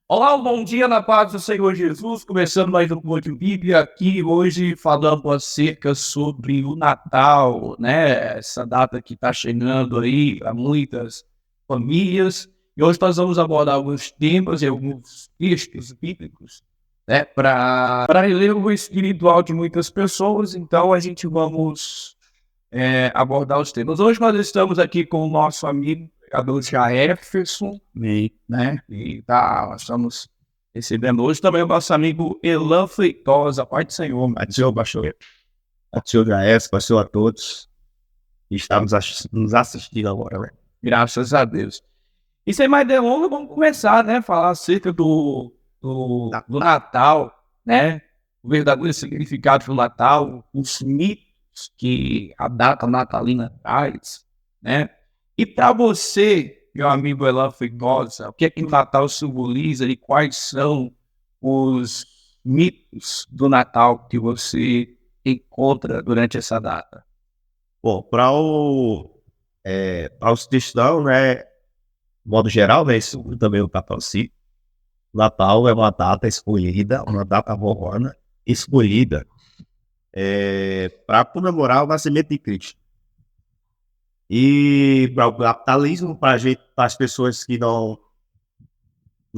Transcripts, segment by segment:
Olá, bom dia na paz do Senhor Jesus, começando mais um Monte Bíblia aqui hoje falando acerca sobre o Natal, né? Essa data que está chegando aí para muitas famílias. E hoje nós vamos abordar alguns temas e alguns textos bíblicos, né? Para relevo espiritual de muitas pessoas. Então a gente vamos abordar os temas. Hoje nós estamos aqui com o nosso amigo pregador Jefferson, né? E tá, nós estamos recebendo hoje também o nosso amigo Elan Feitosa, Pai do Senhor, Senhor, pastor. Senhor Jaes, pastor a todos que estão nos assistindo agora, né? graças a Deus. E sem mais delongas, vamos começar, né? Falar acerca do Natal, né? O verdadeiro significado do Natal, os mitos que a data natalina traz, né? E para você, meu amigo Elan Feitosa, o que é que o Natal simboliza e quais são os mitos do Natal que você encontra durante essa data? Bom, para os cristãos, né, de modo geral, né, isso também o catolicismo, Natal é uma data escolhida, uma data romana escolhida para comemorar o nascimento de Cristo. E para o capitalismo, para as pessoas que não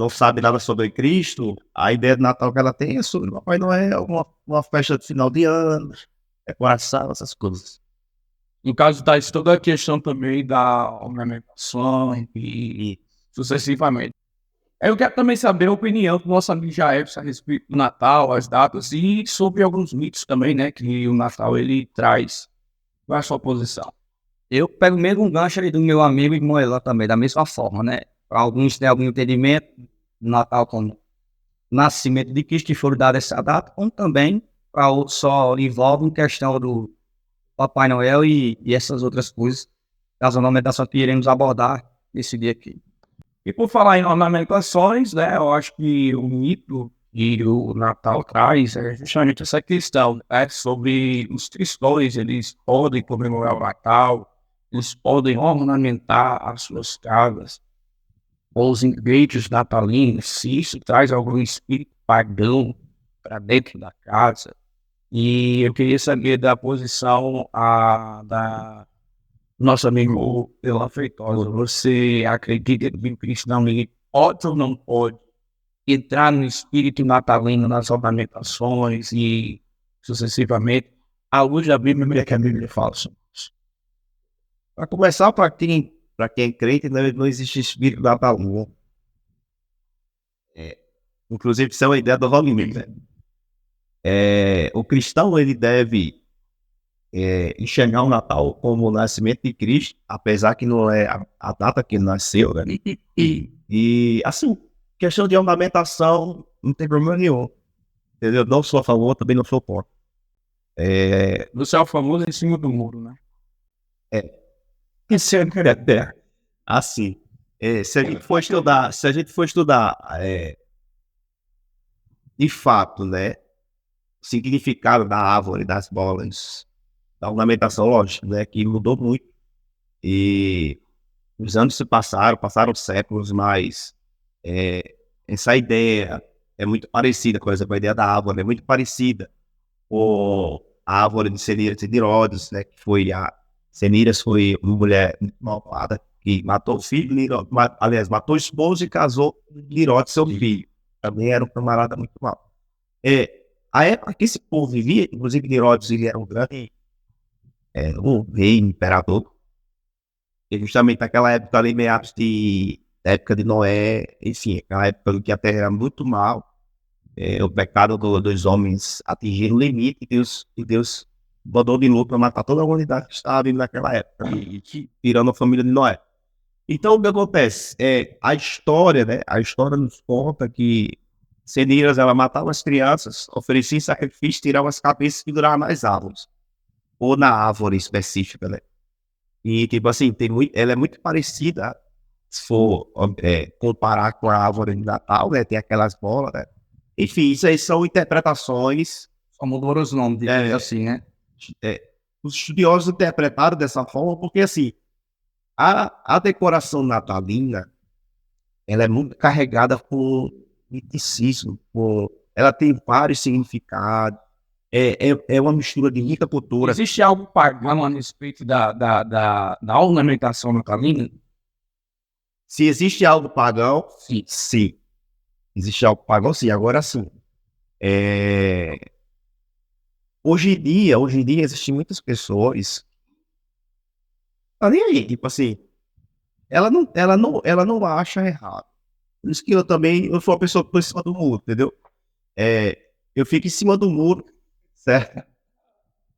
sabem nada sobre Cristo, a ideia de Natal que ela tem é sobre o Papai Noel, uma festa de final de ano, decoração, essas coisas. No caso, traz toda a questão também da ornamentação e sucessivamente. Eu quero também saber a opinião do nosso amigo Jair a respeito do Natal, as datas e sobre alguns mitos também, né, que o Natal ele traz. Qual é a sua posição? Eu pego mesmo um gancho ali do meu amigo e Moelã também, da mesma forma, né? Para alguns têm algum entendimento do Natal como nascimento de Cristo, que foram dadas essa data, como também para outros só envolve questão do Papai Noel e essas outras coisas, das ornamentações que iremos abordar nesse dia aqui. E por falar em ornamentações, né, eu acho que o mito que o Natal traz é justamente essa questão, né, sobre os cristãos, eles podem comemorar o Natal, eles podem ornamentar as suas casas, ou os enfeites natalinos, se isso traz algum espírito pagão para dentro da casa. E eu queria saber da posição da nosso amigo Elan Feitosa. Você acredita que o cristão ele pode ou não pode entrar no espírito natalino nas ornamentações e sucessivamente, à luz da Bíblia, o que a Bíblia fala sobre isso? Para começar, para quem é crente, não existe espírito natalino. Inclusive, isso é uma ideia do Hollywood, né? O cristão ele deve enxergar o Natal como o nascimento de Cristo, apesar que não é a data que ele nasceu, né? E assim, questão de ornamentação, não tem problema nenhum. Entendeu? Não sou a favor, também não sou contra. No céu famoso em cima do muro, né? Isso é assim. Se a gente for estudar, de fato, né, o significado da árvore, das bolas, da ornamentação, lógico, né, que mudou muito. E os anos se passaram séculos, mas essa ideia é muito parecida, por exemplo, a ideia da árvore é muito parecida com a árvore de Cenírias, né, que foi Cenírias foi uma mulher muito malvada, que matou o filho, aliás, matou o esposo e casou com Nirodes, seu filho. Também era um camarada muito mau. A época que esse povo vivia, inclusive Nirodes, ele era um rei, imperador, e justamente naquela época ali, meados da época de Noé, enfim, aquela época em que a terra era muito mal, o pecado dos homens atingiram o limite e Deus mandou de luto para matar toda a humanidade que estava vindo naquela época, tirando a família de Noé. Então, o que acontece? A história, né? A história nos conta que Cenírias, ela matava as crianças, oferecia sacrifício, tirava as cabeças e pendurava nas árvores. Ou na árvore específica, né? E, tipo assim, ela é muito parecida, se for comparar com a árvore de Natal, né? Tem aquelas bolas, né? Enfim, isso aí são interpretações. Só mudou os nomes, assim, né? Os estudiosos interpretaram dessa forma porque, assim, a decoração natalina, ela é muito carregada misticismo, ela tem vários significados, é uma mistura de muita cultura. Existe algo pagão a respeito da ornamentação natalina? Se existe algo pagão, Sim. sim. Existe algo pagão, sim. Agora, sim. Hoje em dia, existem muitas pessoas. Tá nem aí, tipo assim. Ela não acha errado. Por isso que eu sou uma pessoa que estou em cima do muro, entendeu? Eu fico em cima do muro, certo?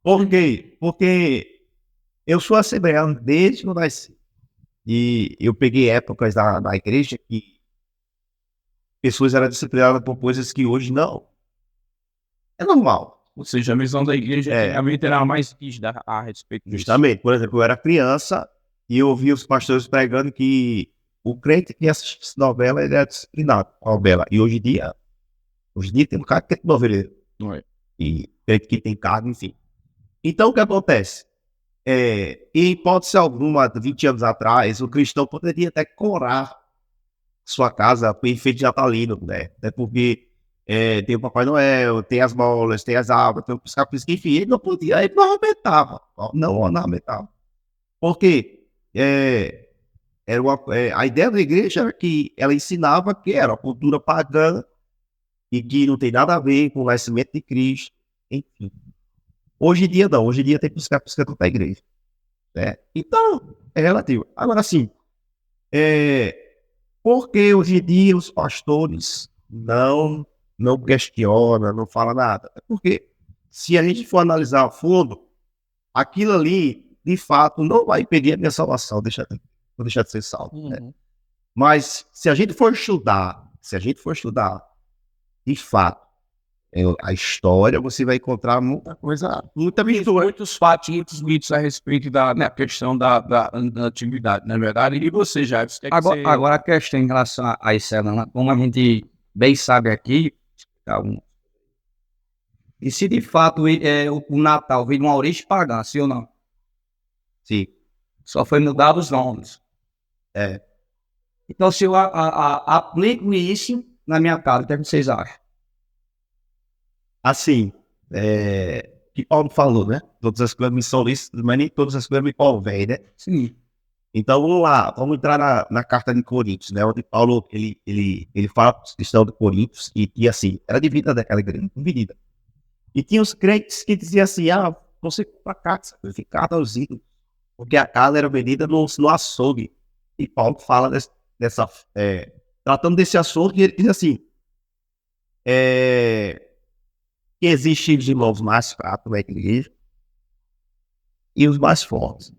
Por quê? Porque eu sou assembleano desde que eu nasci. E eu peguei épocas da igreja que pessoas eram disciplinadas por coisas que hoje não. É normal. Ou seja, a visão da igreja É. realmente era mais rígida a respeito disso. Justamente. Por exemplo, eu era criança e eu ouvia os pastores pregando que o crente que assiste novela, ele é disciplinado com a novela. E hoje em dia tem um cara que é noveleiro. Não é? E crente que tem cargo, enfim. Então, o que acontece? Em hipótese alguma, 20 anos atrás, o cristão poderia até corar sua casa com enfeite natalino, né? Até porque tem o Papai Noel, tem as bolas, tem as árvores, tem o pisca-pisca, enfim, ele não podia, ele não ornamentava, não ornamentava. Porque a ideia da igreja era que ela ensinava que era uma cultura pagã e que não tem nada a ver com o nascimento de Cristo, enfim. Hoje em dia não, hoje em dia tem pisca-pisca para a igreja, né? Então, é relativo. Agora sim, porque hoje em dia os pastores não questionam, não falam nada? É porque se a gente for analisar a fundo, aquilo ali, de fato, não vai impedir a minha salvação, vou deixar de ser salvo. Né? Mas se a gente for estudar, de fato, a história, você vai encontrar muita coisa, muita mistura. Muitos fatos, muitos mitos a respeito da questão da atividade, na verdade. E você, Jair? Agora a questão em relação a isso, como a gente bem sabe aqui, e se de fato o Natal veio de uma origem pagã, sim ou não? Sim. Só foi mudado os nomes. Então, se eu aplico isso na minha casa, o que vocês acham? Assim, que Paulo falou, né? Todas as coisas me são lícitas, mas nem todas as coisas me convêm, né? Sim. Então vamos lá, vamos entrar na carta de Coríntios, né? Onde Paulo ele fala para os cristãos de Coríntios e assim, era dividida daquela igreja, dividida. E tinha os crentes que diziam assim: você compra carne sacrificada aos ídolos, porque a carne era vendida no açougue. E Paulo fala tratando desse açougue, ele diz assim: que existem os irmãos mais fracos na igreja e os mais fortes.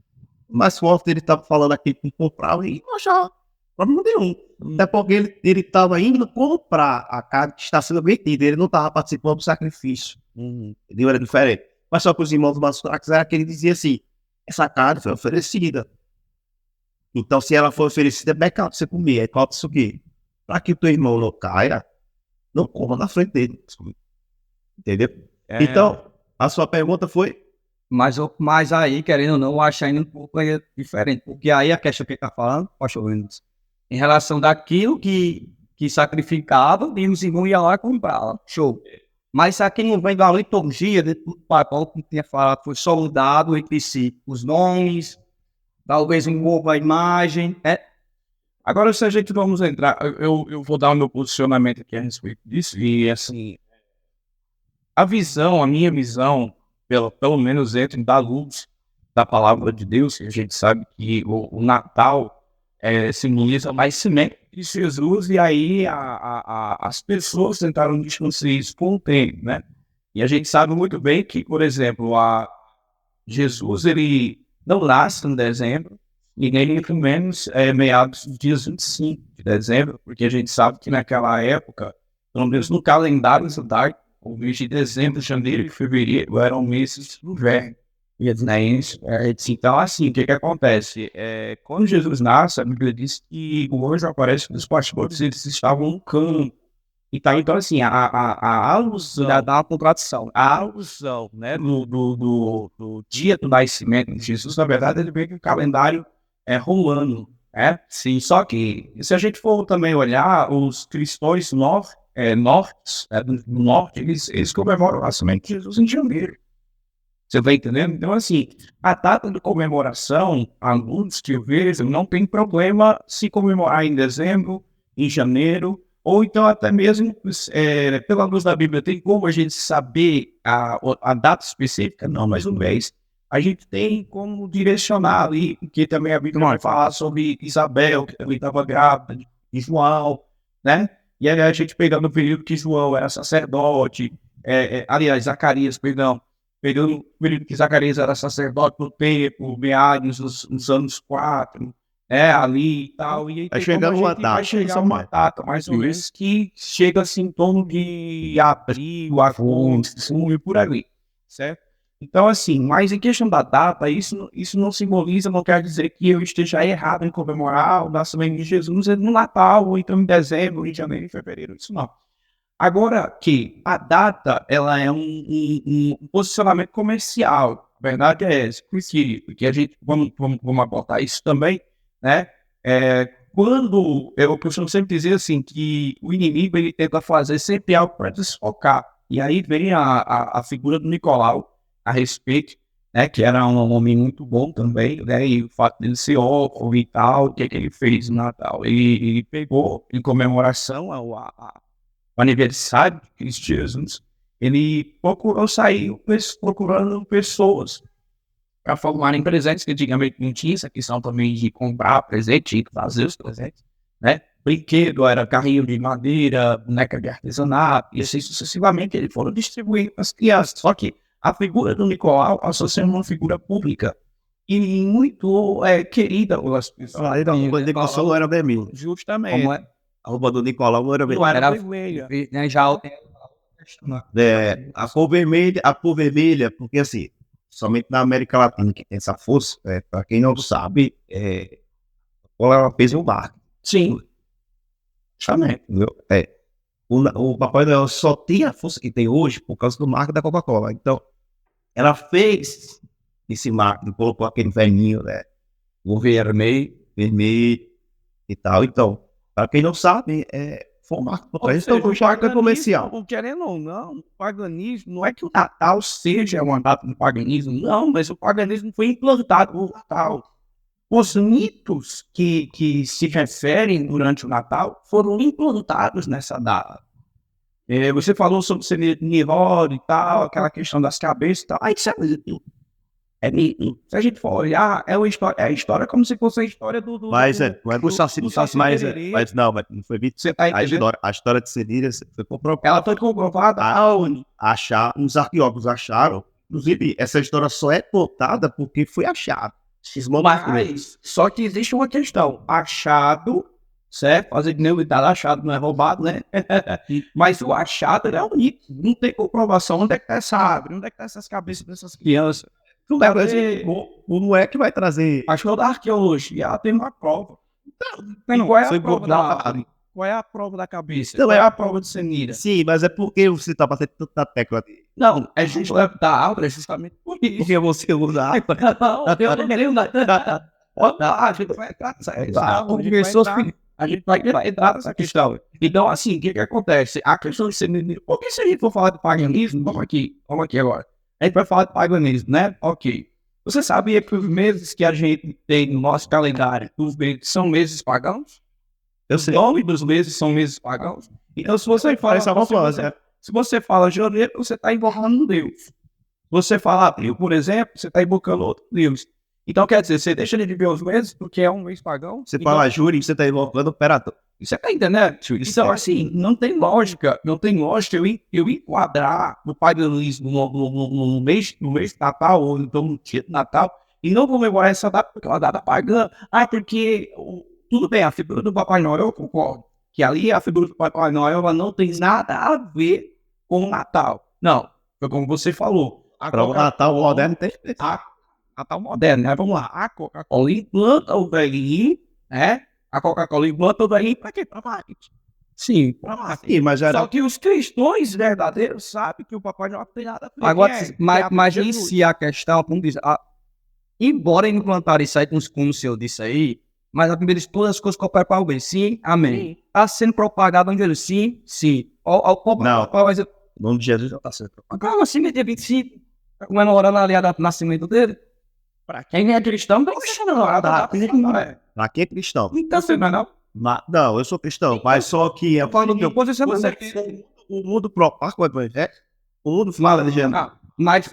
O mais forte, ele estava falando aqui que comprava e não achava problema nenhum. Até porque ele estava indo comprar a carne que está sendo vendida, ele não estava participando do sacrifício. Entendeu? Era diferente. Mas só que os irmãos mais fracos era que ele dizia assim: essa carne foi oferecida. Então, se ela foi oferecida, é pecado você comer. Aí falta isso aqui. Para que o teu irmão não caia, não coma na frente dele. Entendeu? Então, a sua pergunta foi? Mas aí, querendo ou não, eu acho ainda um pouco diferente. Porque aí a questão que ele está falando, pastor Williams, em relação daquilo que sacrificava, e os irmãos iam lá e compravam. Show. Mas isso aqui não vem da liturgia, o Paulo que tinha falado, foi só mudado entre si os nomes, talvez um pouco a imagem. Agora, se a gente vamos entrar, eu vou dar o meu posicionamento aqui a respeito disso, e assim, a minha visão, pelo menos dentro da luz da palavra de Deus, a gente sabe que o Natal simboliza mais semente de Jesus, e aí as pessoas tentaram desconstruir isso com o tempo, né? E a gente sabe muito bem que, por exemplo, Jesus, ele não nasce em dezembro, e nem muito menos meados dos dias 25 de dezembro, porque a gente sabe que naquela época, pelo menos no calendário judaico, o mês de dezembro, janeiro e fevereiro eram meses do inverno. Então, assim, o que acontece? Quando Jesus nasce, a Bíblia diz que o anjo aparece que os pastores, eles estavam no campo. Então assim, a alusão, dá uma contradição. A alusão, né, do dia do nascimento de Jesus, na verdade, ele veio do calendário romano. Sim, só que se a gente for também olhar, os cristãos do norte, eles comemoram o nascimento de Jesus em janeiro. Você vai entendendo? Então, assim, a data de comemoração, alguns que eu vejo, não tem problema se comemorar em dezembro, em janeiro, ou então até mesmo, pela luz da Bíblia, tem como a gente saber a data específica? Não, mas um mês. A gente tem como direcionar ali, porque também a Bíblia vai falar sobre Isabel, que também estava grávida, de João, né? E aí a gente pegando o período que João era sacerdote, aliás, Zacarias, perdão, pegando o período que Zacarias era sacerdote no templo, meados nos anos 4, ali e tal. E aí Vai chegar uma data. vai chegar uma data, mais ou menos, que chega assim em torno de abril, agosto, junho, por ali, certo? Então, assim, mas em questão da data, isso não simboliza, não quer dizer que eu esteja errado em comemorar o nascimento de Jesus no Natal, ou então em dezembro, em janeiro, em fevereiro, isso não. Agora que a data, ela é um posicionamento comercial, a verdade é essa, porque a gente, vamos abordar isso também, né? Quando, eu costumo sempre dizer assim, que o inimigo, ele tenta fazer sempre algo para desfocar, e aí vem a figura do Nicolau a respeito, né, que era um homem muito bom também, né, e o fato dele ser órfão e tal, o que é que ele fez no Natal? Ele pegou, em comemoração ao aniversário de Cristo Jesus, ele procurou sair procurando pessoas para formarem presentes, que antigamente não tinha essa questão também de comprar presente e fazer os presentes, né? Brinquedo, era carrinho de madeira, boneca de artesanato, e assim sucessivamente eles foram distribuindo para as crianças. Só que a figura do Nicolau passou a ser uma figura pública e muito querida pelas pessoas. Então, o Nicolau não era vermelho. Justamente. Como é? A roupa do Nicolau não era Não vermelha. era vermelha. Né, já A cor vermelha, porque assim, somente na América Latina que tem essa força, para quem não sabe, ela fez um marketing. Sim. Justamente, entendeu? O Papai Noel só tem a força que tem hoje por causa do marketing da Coca-Cola. Então, ela fez esse marketing, colocou aquele velhinho, né? O vermelho e tal. Então, para quem não sabe, foi um marketing por trás. Então, o marketing é comercial. Querendo ou não, o paganismo, não é que o Natal seja uma data do paganismo, não, mas o paganismo foi implantado no Natal. Os mitos que se referem durante o Natal foram implantados nessa data. Você falou sobre ser Nirod e tal, aquela questão das cabeças e tal. Aí, isso é mito. É mito. Se a gente for olhar, é a história como se fosse a história do Mas não foi mito. Você tá entendendo? A história de Senírias foi comprovada. Ela foi comprovada aonde? Os arqueólogos acharam, inclusive, essa história só é contada porque foi achado. Mas, só que existe uma questão. Achado, certo? Fazer de neutralidade, achado não é roubado, né? Mas o achado é um mito. Não tem comprovação. Onde é que tá essa árvore? Onde é que tá essas cabeças dessas crianças? Não é não é que vai trazer. Acho que da arqueologia ela tem uma prova. Então, qual é a prova da árvore? Qual é a prova da cabeça? Não, qual é a prova de Senira? Sim, mas é porque você tá batendo tanto na tecla dele. Não, é justo da árvore, é justamente por isso. Porque você usa a árvore. Não, eu não queria usar. A gente vai entrar a gente vai entrar nessa questão. Então, assim, o que acontece? A questão de Senira, porque se a gente for falar de paganismo, vamos aqui agora. A gente vai falar de paganismo, né? Ok. Você sabia que os meses que a gente tem no nosso calendário, os meses são meses pagãos? Eu sei. O nome dos meses são meses pagãos. Então, se você fala, se você fala janeiro, você está invocando um Deus. Se você fala abril, por exemplo, você está invocando outro Deus. Então, quer dizer, você deixa de viver os meses porque é um mês pagão. Você fala julho, você está invocando o imperador. Você está entendendo? Então, assim, não tem lógica eu enquadrar o paganismo no mês de Natal, ou então no dia de Natal, e não comemorar essa data porque é uma data pagã. Porque tudo bem, a figura do Papai Noel, eu concordo, que ali a figura do Papai Noel ela não tem nada a ver com o Natal. Não, foi como você falou. Para o Natal moderno tem. Natal moderno, né? Vamos lá. A Coca-Cola implanta o velhinho, né? A Coca-Cola implanta o velhinho para quê? Para marketing. Sim, para marketing. Sim, mas Só que os cristãos verdadeiros sabem que o Papai Noel não tem nada a ver. Agora, mas em si a questão, como diz, embora implantar isso aí, como o senhor disse aí, Mas a Bíblia diz todas as coisas cooperam para o bem. Sim, amém. Está sendo propagado onde ele sim, sim. Não. Qual vai ser? O nome de Jesus não está sendo propagado. Qual é o nascimento dia 25? Comemorando ali o nascimento dele? Pra quem é cristão, não deixa não. Pra quem é cristão? Então, Você não é não? Não, eu sou cristão, mas só que eu falo do meu posicionamento. o mundo propaga o evangelho, o mundo fala de Jesus.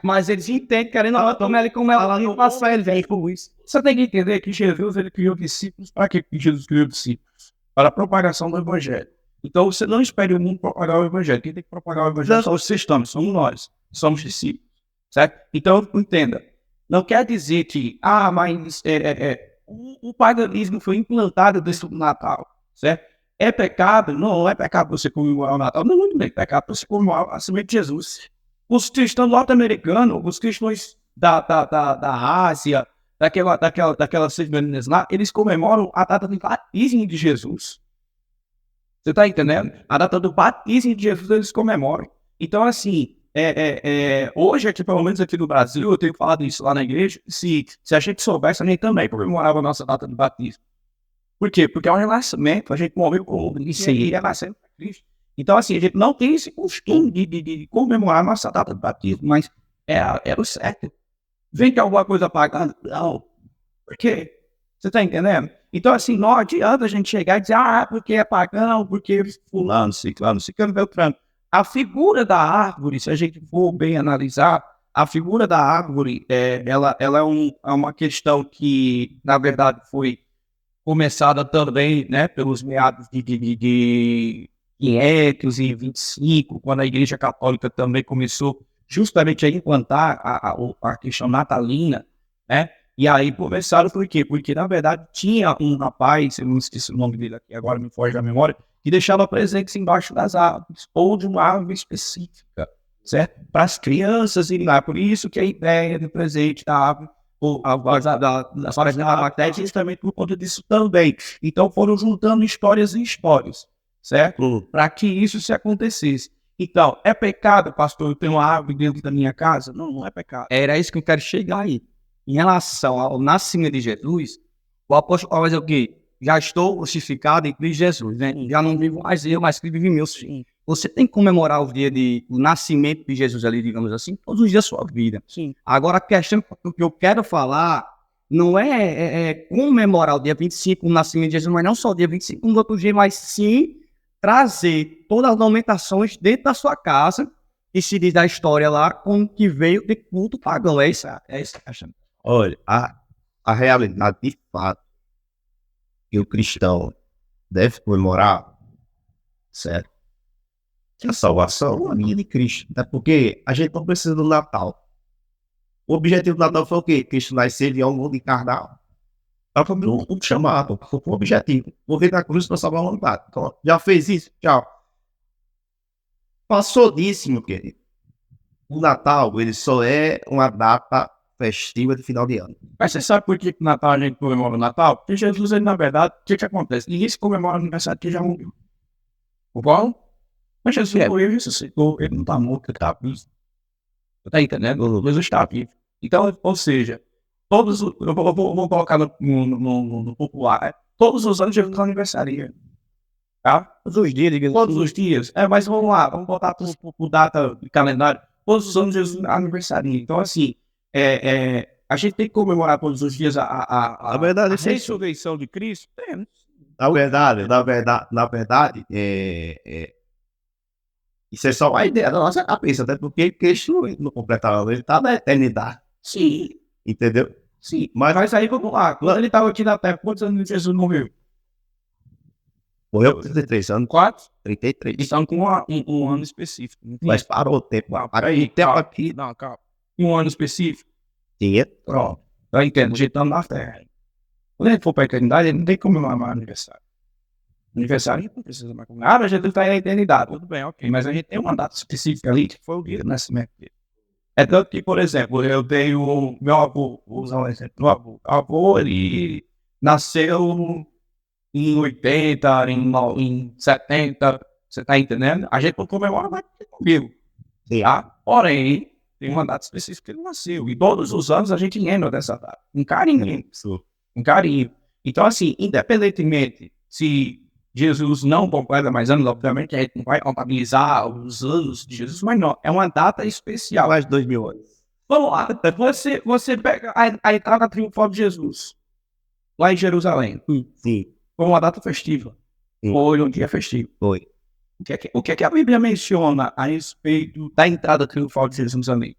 Mas eles entendem, querendo ou não, tomar ele como ela não passa ele vem com isso. Você tem que entender que Jesus ele criou discípulos. Para que Jesus criou discípulos? Para a propagação do evangelho. Então você não espere o mundo propagar o evangelho. Quem tem que propagar o evangelho são os cristãos, somos nós, somos discípulos. Certo? Então entenda. Não quer dizer que, mas o paganismo foi implantado desde o Natal, certo? É pecado? Não é pecado você comemorar o Natal. Não, não é pecado você comemorar o nascimento de Jesus. Os cristãos norte-americanos, os cristãos da Ásia, daquelas civilizações lá, eles comemoram a data do batismo de Jesus. Você está entendendo? A data do batismo de Jesus eles comemoram. Então, assim, hoje, aqui, pelo menos aqui no Brasil, eu tenho falado isso lá na igreja, se a gente soubesse, a gente também comemorava a nossa data do batismo. Por quê? Porque é um renascimento, a gente morreu com isso aí, renascendo para Cristo. Então, assim, a gente não tem esse costume de comemorar a nossa data de batismo, mas é o certo. Vem que alguma coisa pagando? Não. Por quê? Você está entendendo? Então, assim, não adianta a gente chegar e dizer, porque é pagão, porque fulano, ciclano, beltrano. A figura da árvore, se a gente for bem analisar, a figura da árvore, ela é uma questão que, na verdade, foi começada também, né, pelos meados de 525, quando a Igreja Católica também começou justamente a implantar a questão natalina, né? E aí começaram por quê? Porque, na verdade, tinha um rapaz, eu não esqueci o nome dele aqui, agora me foge da memória, que deixava presentes embaixo das árvores, ou de uma árvore específica, certo? Para as crianças irem lá. Por isso que a ideia do presente da árvore, ou das áreas da árvore, justamente por conta disso também. Então foram juntando histórias e histórias, certo? Para que isso se acontecesse. Então, é pecado, pastor, eu tenho uma árvore dentro da minha casa? Não, não é pecado. Era isso que eu quero chegar aí. Em relação ao nascimento de Jesus, o apóstolo Paulo vai dizer o quê? Já estou crucificado em Cristo Jesus, né? Já não vivo mais eu, mas Cristo vive em meu. Sim. Você tem que comemorar o dia do nascimento de Jesus ali, digamos assim, todos os dias da sua vida. Sim. Agora, a questão que eu quero falar não é comemorar o dia 25, o nascimento de Jesus, mas não só o dia 25, no outro dia, mas sim trazer todas as lamentações dentro da sua casa e se diz da história lá como que veio de culto pagão. É isso a questão. Olha, a realidade de fato que o cristão deve comemorar, certo? Que a salvação é a linha de Cristo. Até porque a gente não precisa do Natal. O objetivo do Natal foi o quê? Cristo nascer de um mundo encarnado. Para cumprir um chamado, um objetivo. Morrer na cruz para salvar a humanidade. Então, já fez isso? Tchau. Passou disso, meu querido. O Natal, ele só é uma data festiva de final de ano. Mas você sabe por que o Natal a gente comemora o Natal? Porque Jesus, ele, na verdade, o que acontece? Ninguém se comemora o aniversário que já morreu. Concorda? Mas Jesus morreu e ressuscitou. Ele não está morto, ele está vivo. Está entendendo? Jesus está vivo. Então, ou seja, eu vou colocar no popular, né? Todos os anos Jesus aniversaria. Tá? Todos os dias, digamos. Todos os dias. Mas vamos lá, vamos botar por data de calendário. Todos os anos Jesus aniversaria. Então, assim, a gente tem que comemorar todos os dias a ressurreição de Cristo. Na verdade, isso é só uma ideia da nossa cabeça, até porque Cristo não completava, ele está na eternidade. Sim. Entendeu? Sim. Mas aí vamos lá. Quando ele estava aqui na Terra, quantos anos Jesus morreu? Morreu com 33 anos. 4? 33. Então com um ano específico. Mas parou o tempo. Aqui. Não, calma. Um ano específico? Tinha. Pronto. Eu entendo. A gente está na Terra. Quando a gente for para a eternidade, ele não tem como comemorar aniversário. Aniversário não precisa mais comemorar. A gente está na eternidade. Tudo bem, ok. Mas a gente tem uma data específica ali, que foi o dia do nascimento dele. É tanto que, por exemplo, eu tenho meu avô, vou usar um exemplo. Meu avô, ele nasceu em 80, em 70, você tá entendendo? A gente não comemora mais que comigo. Tá? Porém, tem uma data específica que ele nasceu. E todos os anos a gente lembra dessa data. Um carinho. Um carinho. Então, assim, independentemente se Jesus não completa mais anos, obviamente a gente não vai contabilizar os anos de Jesus, mas não, é uma data especial. Mais de 2000 anos. Vamos lá, você pega a entrada triunfal de Jesus, lá em Jerusalém. Sim, Foi uma data festiva. Sim. Foi um dia festivo. foi. O que é que a Bíblia menciona a respeito da entrada triunfal de Jerusalém?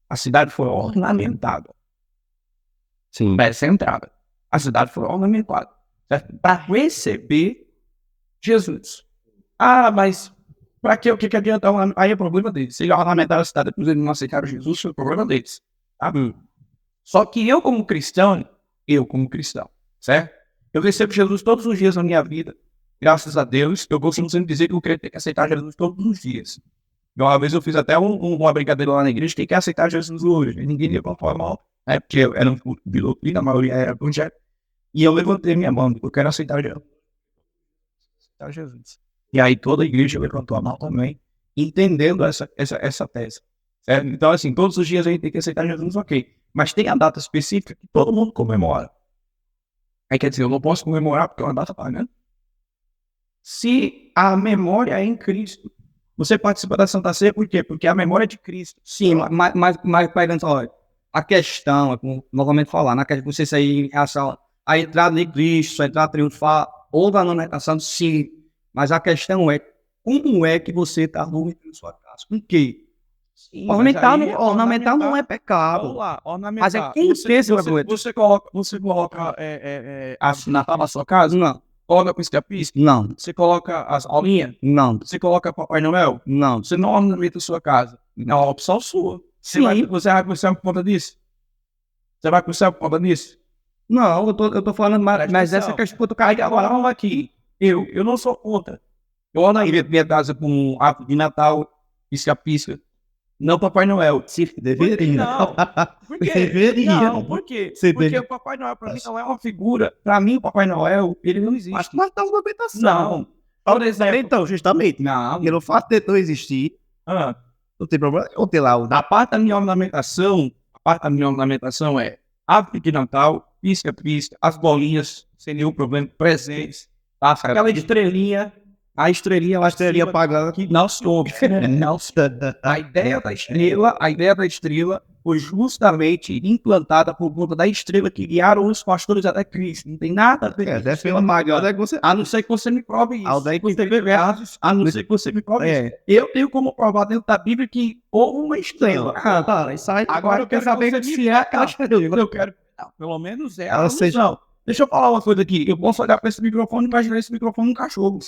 A cidade foi ornamentada. Sim. Essa entrada. A cidade foi ornamentada. Para receber Jesus. Ah, mas para quê? O que adianta? Aí é problema deles. Se ornamentaram a cidade depois eles não aceitaram Jesus, foi o problema deles. Tá? Só que eu como cristão, certo? Eu recebo Jesus todos os dias na minha vida. Graças a Deus, eu gosto sempre de dizer que o crente tem que aceitar Jesus todos os dias. Uma vez eu fiz até uma brincadeira lá na igreja, tem que aceitar Jesus hoje. Ninguém ia conformar mal, né? Porque eu era um piloto, a maioria era evangélico. E eu levantei minha mão, eu quero aceitar Jesus. E aí toda a igreja levantou a mão também, entendendo essa tese. Certo? Então, assim, todos os dias a gente tem que aceitar Jesus, ok. Mas tem a data específica que todo mundo comemora. Aí quer dizer, eu não posso comemorar porque é uma data pagã. Se a memória é em Cristo, você participa da Santa Ceia por quê? Porque a memória é de Cristo. Sim, mas pegando, olha, a questão, como novamente falar, na questão de você sair em relação à entrada de Cristo, a entrada triunfal, ou da ornamentação, sim. Mas a questão é, como é que você está ornamentando sua casa? Com quê? Sim, Ornamentar não é pecado. Vamos lá, ornamentar. Mas é quem fez o bagulho. Você coloca Natal na sua casa? Não, Coloca pisca-pisca? não, Você coloca as aulinhas? não, Você coloca Papai Noel? não. Você não ornamenta a sua casa. É uma opção sua. Você vai pro céu por conta disso? Você vai pro céu por conta disso? Não, eu tô falando, mas essa questão que eu tô Aí carregando agora vamos aqui. Eu não sou contra. Eu ornamento minha casa com árvore de Natal, pisca-pisca. Não Papai Noel. Deveria. Não. Por quê? Deveria. Não, por quê? Porque o Papai Noel pra mim não é uma figura. Pra mim o Papai Noel, ele não existe. Mas tá uma ornamentação. Não. Por exemplo. Então, justamente. Não. Pelo fato de não existir, Ah, não tem problema. Eu ter lá o a parte da minha ornamentação é árvore de Natal, pisca-pisca, as bolinhas, sem nenhum problema, presentes, tá? Aquela estrelinha, a estrelinha lá, estrelinha pagando que não soube. Não soube. A ideia da estrela foi justamente implantada por conta da estrela que guiaram os pastores até Cristo. Não tem nada a ver com deve ser uma pagando. É que você... a não ser que você me prove isso. Daí que Você vê versos, a não ser que você me prove isso. Eu tenho como provar dentro da Bíblia que houve uma estrela. Isso aí. Agora eu quero saber se é aquela estrela. Eu quero. Não, pelo menos é a alusão. Deixa eu falar uma coisa aqui. Eu posso olhar para esse microfone e imaginar esse microfone um cachorro.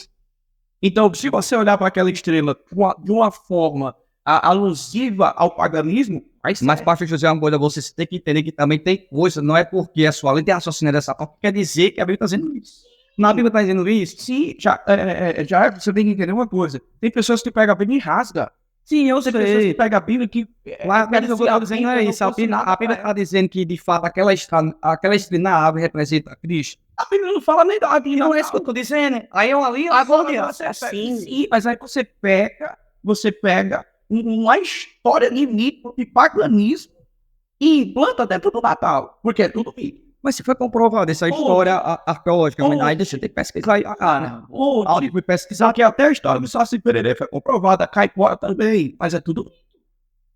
Então, se você olhar para aquela estrela de uma forma alusiva ao paganismo, Mas para dizer uma coisa, você tem que entender que também tem coisa, não é porque a sua lei tem raciocínio dessa forma, quer dizer que a Bíblia está dizendo isso. Na Bíblia está dizendo isso? Sim, você tem que entender uma coisa. Tem pessoas que pegam a Bíblia e rasgam. Sim, eu Tem pessoas que sei. pegam a Bíblia que... Mas eu estou dizendo é isso. A Bíblia está dizendo que, de fato, aquela estrela na árvore representa Cristo. A Bíblia não fala nem da árvore. Não é isso que eu estou dizendo. Aí eu ali... Agora sim, mas aí você pega uma história de mito, de paganismo e implanta dentro do Natal, porque é tudo mito. Mas se foi comprovado essa história arqueológica, mas aí deixa eu ter que pesquisar aí. Fui pesquisar que até a história do Saci Pererê foi comprovada, Caipora também, mas é tudo mito.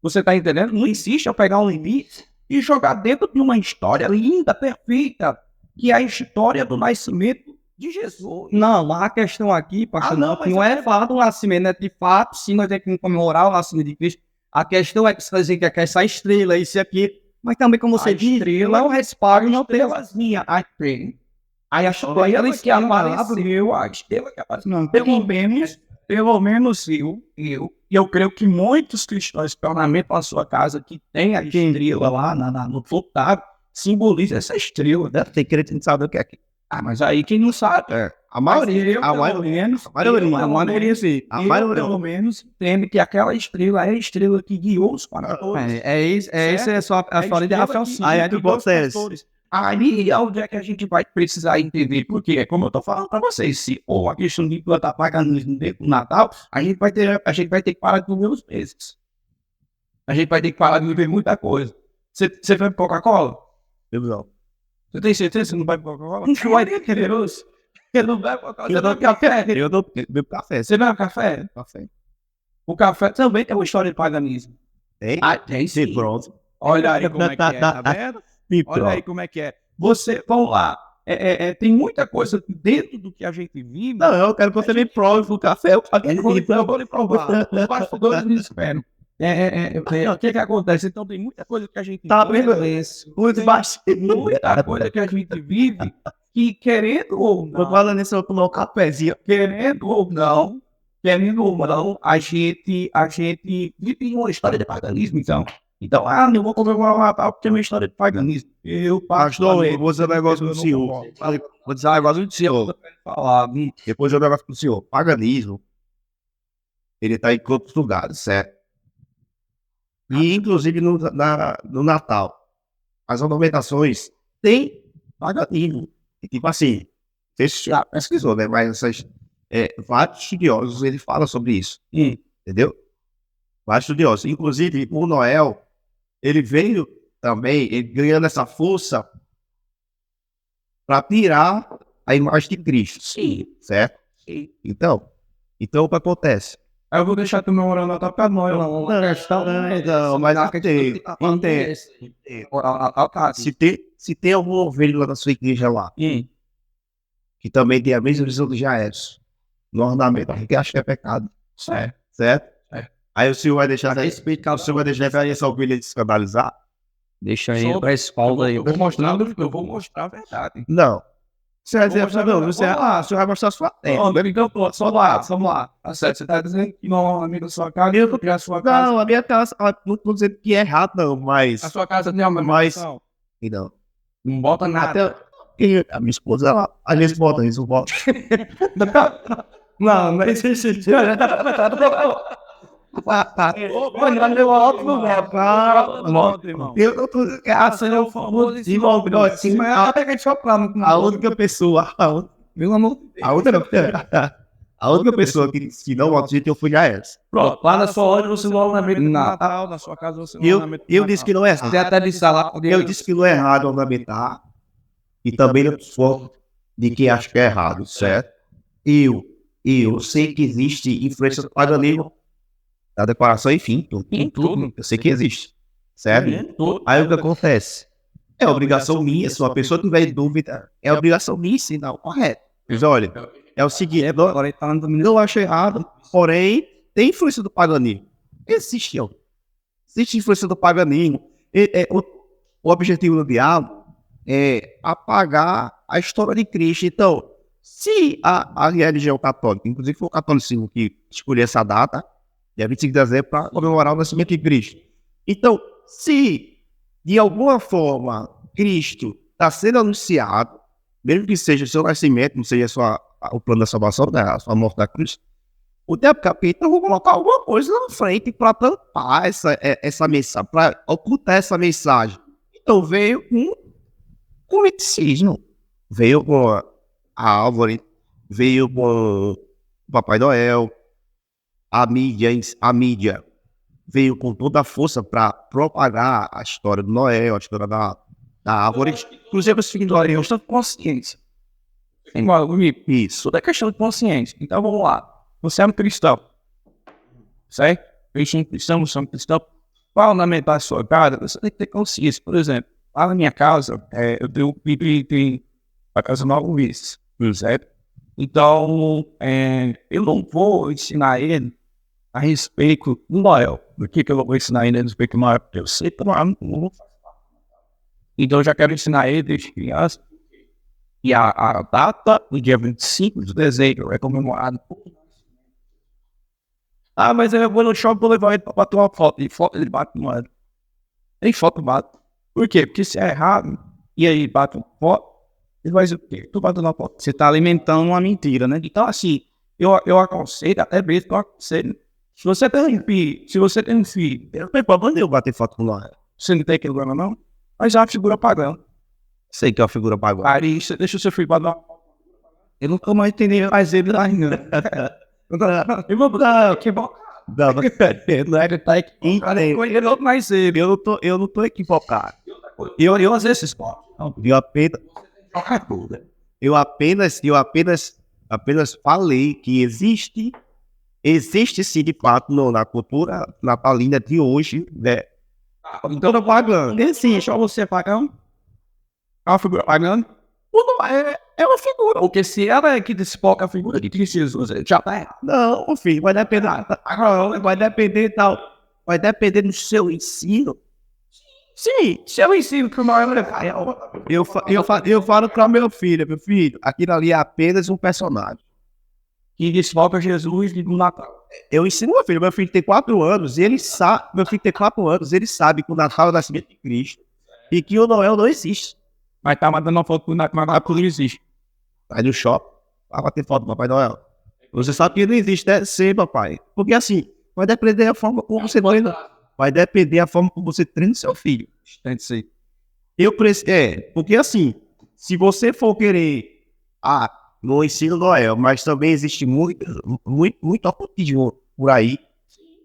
Você tá entendendo? Não existe eu pegar um limite e jogar dentro de uma história linda, perfeita, que é a história do nascimento de Jesus. Não, a questão aqui, pastor, não é falar do nascimento, né? De fato, sim, nós temos que comemorar o nascimento de Cristo. A questão é que você está dizendo que essa estrela, isso e aquilo, mas também, como você diz, não é um respaldo, não tem estrelinha. Aí a estrela que apareceu, a estrela que apareceu. Não, Pelo menos eu creio que muitos cristãos que ornamentam a sua casa, que tem a estrela lá no topo da árvore, simboliza essa estrela. Deve ter querido, a gente sabe o que é aqui. Mas aí quem não sabe. A maioria, pelo menos, entende que aquela estrela é a estrela que guiou os pastores. Essa é a sua ideia de raciocínio. Aí é de vocês. Aí é onde é que a gente vai precisar entender, porque, como eu tô falando para vocês, se a questão de implantar paganismo dentro do Natal, a gente vai ter que parar de comer os meses. A gente vai ter que parar de viver muita coisa. Você bebe Coca-Cola? Eu não. Você tem certeza que você não vai beber Coca-Cola? Não vai ter generoso. Você não bebe Coca-Cola, você bebe café. Eu não bebo café. Você bebe café? Café. O café também tem uma história de paganismo. Tem? Tem sim. Pronto. Olha aí como é que é, tá vendo? Olha aí como é que é. Você, vamos lá. Tem muita coisa dentro do que a gente vive. Não, eu quero que você me prove o café. Eu vou lhe provar. Os bastidores me esperam. O que acontece? Então tem muita coisa que a gente Tá vive. Muito baixo. Muita coisa que a gente vive que, querendo ou Vou não, falar nisso, eu vou tomar um cafezinho. querendo ou não, a gente vive uma história de paganismo, então. Então, eu vou comemorar o Natal porque é uma história de paganismo. Eu, Pastor, eu vou dizer um negócio pro senhor. Vou dizer um negócio pro senhor. Depois eu negócio pro senhor. Paganismo, ele tá em outros lugares, certo? E, inclusive, no Natal, as ornamentações têm paganismo. E, tipo assim, você já pesquisou, né? Mas vários estudiosos, ele fala sobre isso. Entendeu? Vários estudiosos. Inclusive, o Noel, ele veio também, ele ganhando essa força para tirar a imagem de Cristo. Sim. Certo? Sim. Então o que acontece? Eu vou deixar tu memorando o Natal pra nós. Não, mas se tem alguma ovelha lá na sua igreja lá, que também tem a mesma visão do Jairus, no ornamento, porque acha que é pecado. Certo? Aí o senhor vai deixar essa ovelha de escandalizar? Deixa aí pra espalda aí. Eu vou mostrar a verdade. Não. Você vai dizer, Vou mostrar não, pra você você. o senhor vai mostrar a sua terra. Então, pronto, vamos lá. Tá certo, você tá dizendo que não é amigo da sua casa, eu vou criar a sua casa. Não, a minha casa, não tô dizendo que é errado, não, mas. A sua casa tem uma maldição. Não. Não bota nada. Até a minha esposa, ela, às vezes bota isso, bota. Não, mas isso. Eu não tô é o famoso a única pessoa, Meu amor. a única pessoa que não bota jeito eu fui a essa. Pronto, lá na sua hora você não ornamenta no Natal, na sua casa você não ornamenta no Eu Natal. disse que não é errado. Você até disse lá. Eu disse que não é errado ornamentar e também não sou de quem acha que é errado, certo? Eu sei que existe influência do paganismo da decoração, enfim, Em tudo. eu sei que existe, certo? Em tudo. Aí o que acontece? É obrigação minha, se uma pessoa tiver dúvida, é obrigação minha ensinar o correto. Mas olha, é o seguinte, não acho errado, porém, tem influência do paganismo. Existe influência do paganismo. O objetivo do diabo é apagar a história de Cristo. Então, se a religião católica, inclusive foi o catolicismo que escolheu essa data, dia 25 de dezembro, para comemorar o nascimento de Cristo. Então, se de alguma forma Cristo está sendo anunciado, mesmo que seja o seu nascimento, não seja o plano da salvação, né, a sua morte da cruz, o diabo capeta, eu vou colocar alguma coisa na frente para tampar essa mensagem, para ocultar essa mensagem. Então veio com o miticismo, veio com a árvore, veio com o Papai Noel, a mídia veio com toda a força para propagar a história do Noel, a história da árvore. Inclusive, os filhos eu estou com consciência. Isso. Tudo é questão de consciência. Então, vamos lá. Você é um cristão. Certo? Eu sou um cristão, você é um cristão. Para ornamentar a sua casa, você tem que ter consciência. Por exemplo, lá na minha casa, eu tenho a casa 9 vezes. Certo? Então, eu não vou ensinar ele a respeito do Noel. Por que eu vou ensinar ele a respeito do Noel? Porque eu sei que não vou fazer. Então, eu já quero ensinar ele desde criança. E a data, no dia 25 de dezembro, é comemorado. Mas eu vou no shopping, vou levar ele para bater uma foto. E foto ele bate no ano. Tem foto bate. Por quê? Porque se é errado, e aí bate uma foto, ele vai dizer o quê? Tu bate uma foto. Você tá alimentando uma mentira, né? Então, assim, eu aconselho, até mesmo eu aconselho. Se você tem um filho, Eu não tenho problema eu bater foto com o Noel. você não tem aquele problema, não? Mas é uma figura pagã. Sei que é uma figura pagã. Aí você deixa o seu filho bater uma foto. Eu nunca mais entendi mais ele lá ainda. Que bom. Não, ele tá equivocado. Mais ele. Eu não tô equivocado. Eu às vezes escondo. Eu apenas falei que existe sim, de fato, na cultura natalina de hoje, né? Então tá pagando. Existe, só você pagando. A figura pagando. Não é uma figura. Porque se ela é que desfoca a figura de Cristo Jesus, já tá errado. Não, filho, vai depender do seu ensino. Sim, se eu ensino que o maior é Eu falo para meu filho, aquilo ali é apenas um personagem. que desfoca Jesus do Natal. Eu ensino meu filho tem 4 anos, e ele sabe, ele sabe que o Natal é o nascimento de Cristo e que o Noel não existe. Mas tá mandando uma foto do Natal que não existe. Vai no shopping, vai bater foto do Papai Noel. Você sabe que ele não existe, né? Sim, papai. Porque assim, vai depender da forma como você treina. Vai depender da forma como você treina seu filho. Porque assim, se você for querer, no ensino Noel, mas também existe muito ocultismo por aí,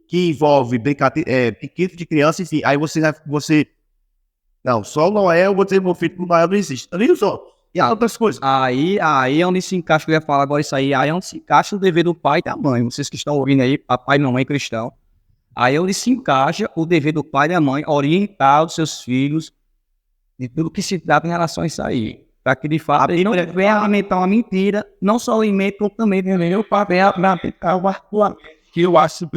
que envolve brinquedo de criança, enfim, aí você, não, só o Noel, vou dizer, meu filho, o Noel não existe. Ali os outros. E outras coisas. Aí é onde se encaixa, eu ia falar agora isso aí é onde se encaixa o dever do pai e da mãe. Vocês que estão ouvindo aí, papai e mamãe cristão. Aí é onde se encaixa o dever do pai e da mãe orientar os seus filhos de tudo que se trata em relação a isso aí. Para que de fato ele não venha alimentar uma mentira, não só alimenta, como também Meu papel é aplicar o argumento que eu acho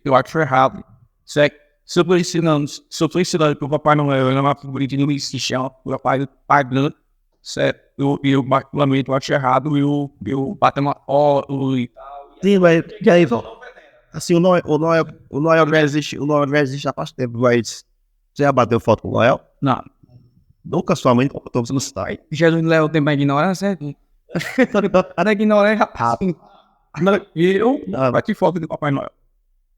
eu acho errado. Certo? Se eu estou ensinando que o Papai Noel é uma figura que não existe, é uma figura pagã, certo? Eu particularmente eu acho errado, eu bato uma foto e tal. Sim, mas e aí, assim, o Noel já existe há bastante tempo, mas você já bateu foto com o Noel? Não. Nunca sua mãe botou você no site. Jesus leva o tempo a ignorância, a ignorância rápido. Eu bati foto do Papai Noel.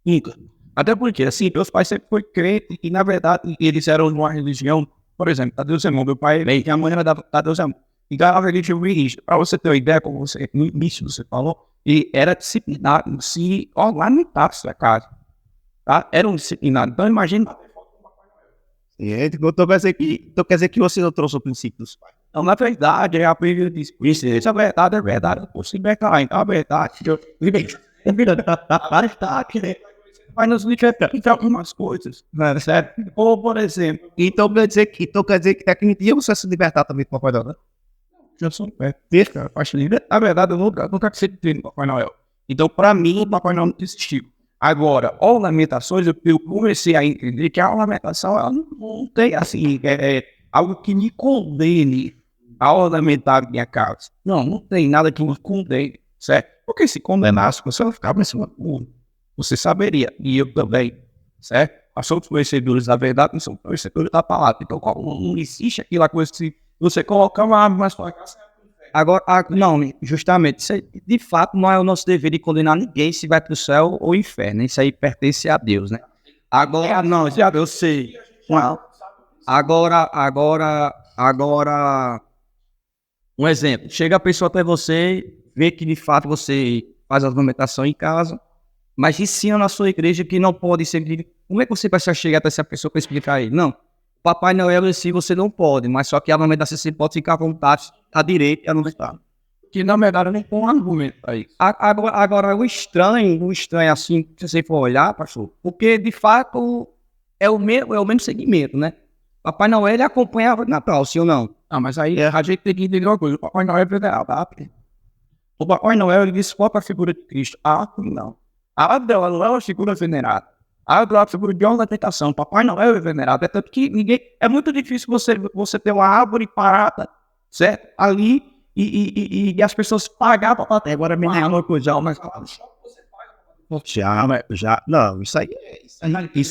Nunca. Até porque, assim, meus pais sempre foram crentes e, na verdade, eles eram de uma religião, por exemplo, Tadeu Sermão, meu pai e a mãe era da Tadeu Sermão. Então, era uma religião rígida. Para você ter uma ideia, como você, no início você falou, e era disciplinado, se lamentasse a casa, tá? Era um disciplinado. Então, imagina. Então quer dizer que você não trouxe o princípio dos pais. Não, na verdade, é a Bíblia diz, isso é verdade, eu posso libertar. Então, a verdade, vai nos libertar de algumas coisas, né, certo? Ou, por exemplo, Então quer dizer que daqui um dia você vai se libertar também do Papai Noel, né? eu sou cara, acho livre. Na verdade, eu nunca acreditei no Papai Noel. Então, para mim, o Papai Noel não existiu. Agora, ornamentações, eu comecei a entender que a ornamentação, ela não tem, assim, algo que me condene a ornamentar minha casa. Não tem nada que me condene, certo? Porque se condenasse, você não ficava em cima do mundo. Você saberia, e eu também, certo? Nós somos conhecedores da verdade, não somos conhecedores da palavra. Então, não existe aquela coisa que você coloca uma árvore, mas coloca Agora, não, justamente, isso aí, de fato não é o nosso dever de condenar ninguém se vai para o céu ou inferno. Isso aí pertence a Deus, né? Agora, não, já eu sei. Não. Agora, um exemplo. Chega a pessoa até você, vê que de fato você faz a ornamentação em casa, mas ensina na sua igreja que não pode ser. Como é que você vai chegar até essa pessoa para explicar a ele? Não. Papai Noel em si você não pode, mas só que a ornamentação você pode ficar à vontade, à direita e a ornamentar. Que na verdade não tem um argumento para isso. Agora o estranho assim, se você for olhar, pastor, porque de fato é o mesmo segmento, né? Papai Noel ele acompanha o Natal, sim ou não? Ah, mas aí a gente tem que entender uma coisa, o Papai Noel é federal, tá? O Papai Noel ele desfoca a figura de Cristo. Não. A dela não é uma figura venerada. A figura de ornamentação, Papai Noel é venerado, é tanto que é muito difícil você ter uma árvore parada, certo? Ali, e as pessoas pagar para bater. Agora, me lembra uma coisa, mas não, isso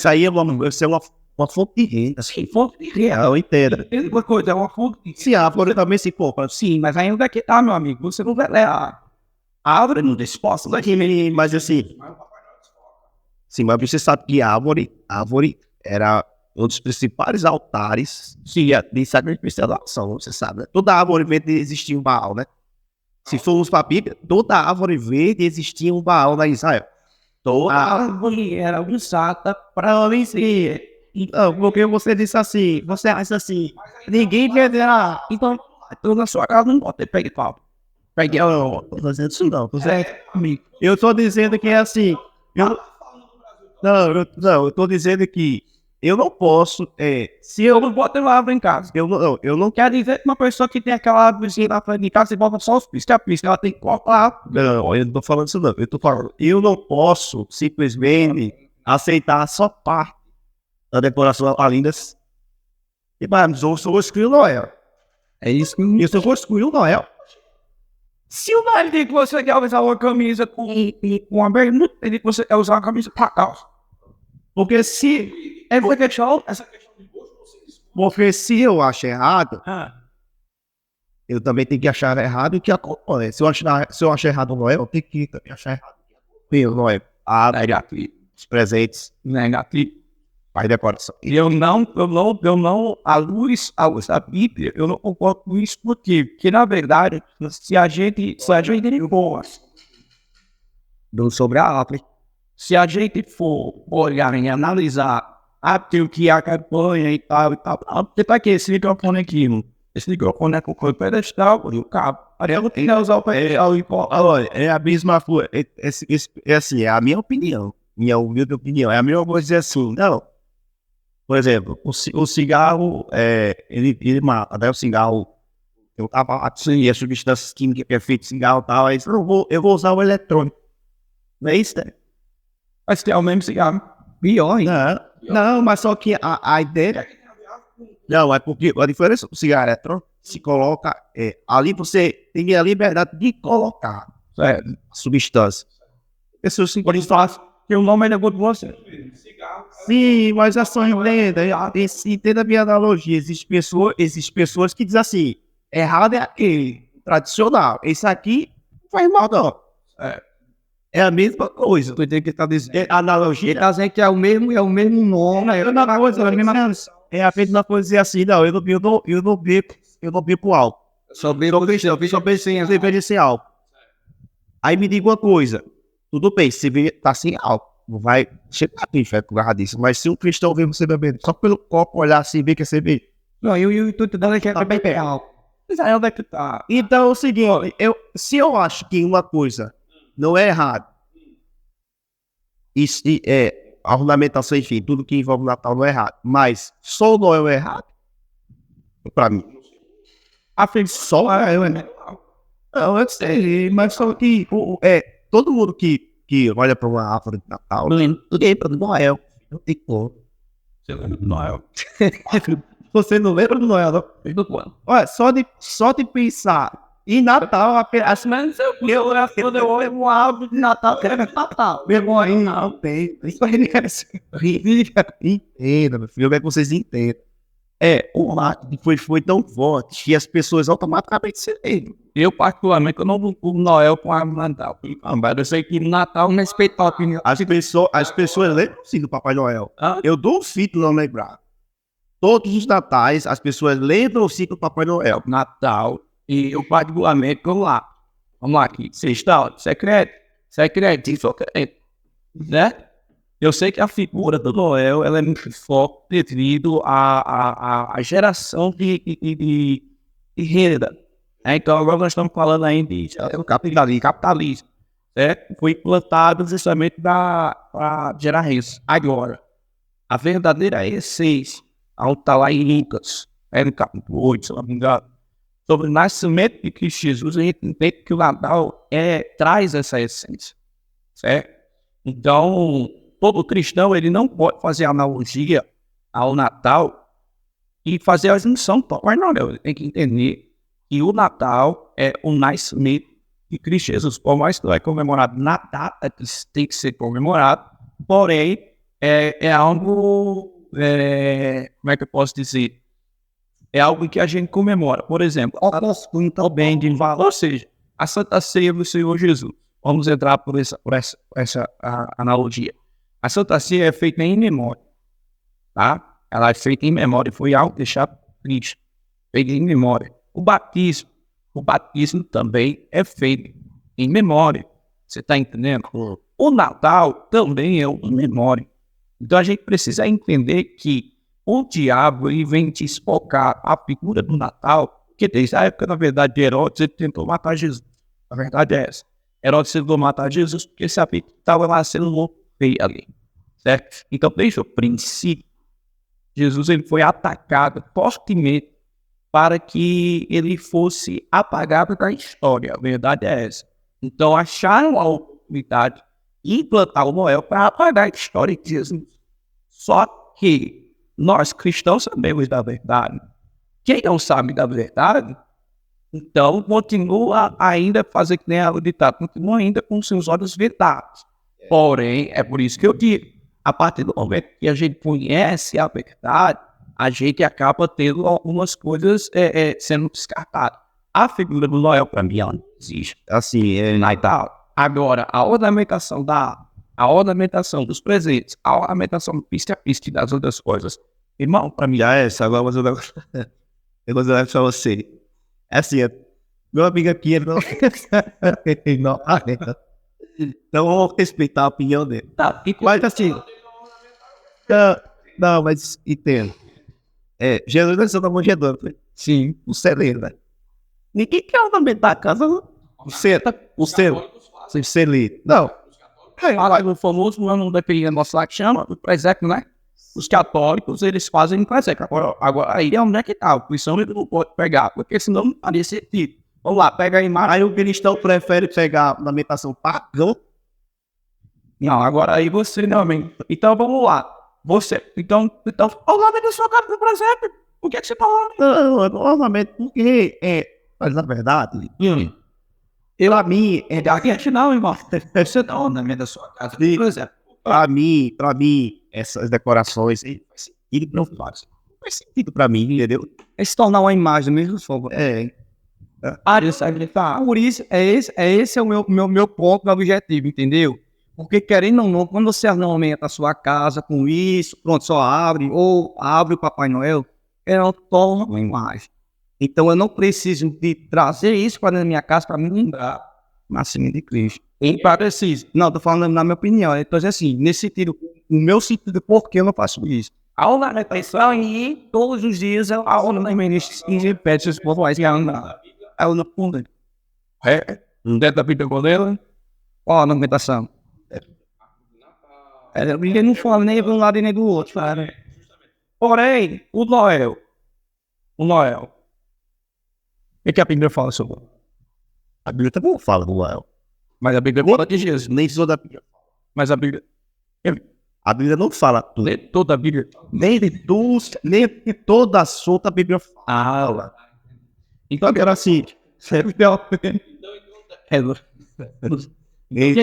aí é uma fonte de renda. sim, fonte de renda. Eu entendo. Uma coisa, é uma fonte de Se a árvore também se compra. sim, mas ainda que tá, meu amigo, você não vai ler a árvore não desposta daqui. Mas assim, sim, mas você sabe que a árvore era um dos principais altares de sacrifício da ação, você sabe, né? Toda árvore verde existia um Baal, né? Se formos para a Bíblia, toda árvore verde existia um Baal na Israel. Toda árvore era usada para vencer. Não, porque você disse assim, você acha assim, ninguém entenderá. Então, eu na sua casa não pode ter pegue pau. Pegue, Não, tô fazendo isso não. Eu tô dizendo que é assim. Eu tô dizendo que eu não posso. Se eu eu. não boto árvore em casa. Eu não Quer dizer que uma pessoa que tem aquela árvorezinha na frente de casa e bota só os piscos, a pisca, ela tem que cortar. Não, eu não tô falando isso não. Eu tô falando, eu não posso simplesmente aceitar só parte da decoração natalina. E mas eu sou excluir o Noel. É isso que Eu sou excluir o Noel. se o Noel diz que você quer usar uma camisa com uma bermuda, ele diz que você quer usar uma camisa pra calça. Porque se. Essa questão de gosto, vocês. Porque se eu acho errado, Ah, eu também tenho que achar errado o que acompanha. Se eu achar errado o Noel, eu tenho que também achar errado o Noel. negativo. Os presentes, Negativo. a decoração. Eu não, à luz da Bíblia, eu não concordo com isso, porque na verdade, se a gente for, sobre a árvore. se a gente for olhar e analisar aquilo que é a campanha e tal, você tá aqui, esse microfone aqui, esse microfone é com o pedestal e o cabo. Aí eu tenho que usar o pedestal e Olha, é a mesma coisa. É assim, é a minha opinião. Minha humilde opinião. É a mesma coisa dizer assim, não. Por exemplo, o cigarro, ele mata, né? O cigarro, eu tava assim, a substância química que é feita de cigarro e tal, aí eu vou usar o eletrônico. Não é isso, né? mas tem o mesmo cigarro. Pior, hein? Não, mas só que a ideia. Não, é porque a diferença do cigarro eletrônico se coloca. Ali você tem a liberdade de colocar a substância. Por isso faz que o nome é de você. Sim, mas é só entenda. Entenda a minha analogia. Existem pessoas que dizem assim: errado é aquele, tradicional. Esse aqui não faz mal, não. É a mesma coisa. Tu tem que estar dizendo. Analogia. Ele tá dizendo que é o mesmo nome. É a mesma coisa, é a mesma coisa dizer assim, não, eu não bebo álcool. Só bebo sem Cerveja sem álcool. Aí me diga uma coisa, tudo bem, se você tá sem álcool, não vai chegar a fé por causa disso, mas se um cristão vê você bebendo, só pelo copo olhar assim, ver que é cerveja. Não, e o intuito dela é que é beber álcool. Mas aí onde é que tá? Então é o seguinte, se eu acho que uma coisa não é errado, isso a ornamentação, enfim, tudo que envolve o Natal não é errado, mas só o Noel é errado, pra mim. A frente só é, né? Não, eu sei, mas só que todo mundo que olha para uma árvore de Natal, lembra do Noel. Não tem como. Você lembra do Noel? Você não lembra do Noel, não? Do quando? Olha, só de pensar em Natal, apenas. Mas quando eu olho uma árvore de Natal, eu quero Natal. Meu aí, não tem. Entenda, meu filho, é que vocês entendam. O marketing foi tão forte que as pessoas automaticamente se lembram. Eu, particularmente, eu não vinculo Noel com a árvore de Natal. Mas eu sei que Natal respeita a opinião. As pessoas lembram sim do Papai Noel. Ah, Eu duvido não lembrar. Todos os natais, as pessoas lembram sim do Papai Noel. Natal. E eu, particularmente, vamos lá aqui. Sexta, secreto, isso é crente, né? Eu sei que a figura do Noel, ela é muito forte devido à geração de renda. Então, agora nós estamos falando aí de capitalismo, certo? Foi implantado justamente para gerar renda. Agora, a verdadeira essência, ao estar lá em Lucas, no capítulo 8, se não me engano, sobre o nascimento de Cristo Jesus, a gente entende que o Natal traz essa essência, certo? Então, todo cristão, ele não pode fazer analogia ao Natal e fazer a junção com o Papai Noel. Ele tem que entender que o Natal é o nascimento de Cristo Jesus. Por mais que não é comemorado na data que tem que ser comemorado, porém, é algo, como é que eu posso dizer? É algo que a gente comemora. Por exemplo, ou seja, a Santa Ceia do Senhor Jesus. Vamos entrar por essa analogia. A Santa Ceia é feita em memória, tá? Ela é feita em memória, foi algo deixado por Cristo, feito em memória. O batismo também é feito em memória. Você está entendendo? O Natal também é uma memória. Então a gente precisa entender que o diabo ele vem desfocar a figura do Natal, porque desde a época, na verdade, de Herodes, ele tentou matar Jesus. A verdade é essa. Herodes tentou matar Jesus porque sabia que estava lá sendo louco ali, certo? Então, desde o princípio, Jesus ele foi atacado fortemente para que ele fosse apagado da história. A verdade é essa. Então, acharam a oportunidade de implantar o Noel para apagar a história de Jesus. Só que nós cristãos sabemos da verdade. Quem não sabe da verdade, então continua ainda fazer que nem a ditado, continua ainda com seus olhos vedados. Porém, é por isso que eu digo, a partir do momento que a gente conhece a verdade, a gente acaba tendo algumas coisas sendo descartadas. A figura do Noel, para mim, ela não existe. Assim, Natal. Agora, a ornamentação dos presentes, a ornamentação do pista-pista e das outras coisas, irmão, para mim, já é essa, agora mas eu vou dizer pra você. É assim, meu amigo aqui, ele não... Então vamos respeitar a opinião dele. tá, Mas assim, não, mas entendo. Jesus nasceu na manjedoura, sim, o celeiro, né? Ninguém quer ornamentar a casa, o celeiro. Não, o famoso não deveria mostrar que chama, o presépio, né? Os católicos, eles fazem um presépio. Agora aí é onde é que tá? O cristão ele não pode pegar, porque senão não faria sentido. Vamos lá, pega a imagem. aí o cristão prefere pegar a ornamentação pagã. Não, agora aí você realmente. Então vamos lá. Então, ao lado da sua casa, por exemplo, o que é que você tá falando? Não, ornamento, porque mas na verdade, Pra mim, é da gente não, irmão. Você tá ornamento da sua casa, por exemplo. pra mim, essas decorações, ele não faz sentido pra mim, entendeu? É se tornar uma imagem do mesmo fogo. Por isso, esse é o meu ponto, meu objetivo, entendeu? Porque querendo ou não, quando você ornamenta a sua casa com isso, pronto, só abre, ou abre o Papai Noel, ela torna uma imagem. Então eu não preciso de trazer isso para a minha casa para me lembrar o nascimento de Cristo. Não precisa. Não, estou falando na minha opinião. Então, assim, nesse sentido, no meu sentido, por que eu não faço isso? A ornamentação e todos os dias a ornamentação e repete os povos que andam. É o fundo. Dentro da Bíblia Goleira. Qual a ornamentação? Ele não fala nem de um lado e nem do outro, cara. Porém, o Noel. O que a Bíblia fala sobre? A Bíblia também fala do Noel. Mas a Bíblia fala de Jesus. Nem toda a Bíblia. Mas a Bíblia. A Bíblia não fala tudo. Nem toda a Bíblia. Nem de toda a solta a Bíblia fala. Então, Era assim. O que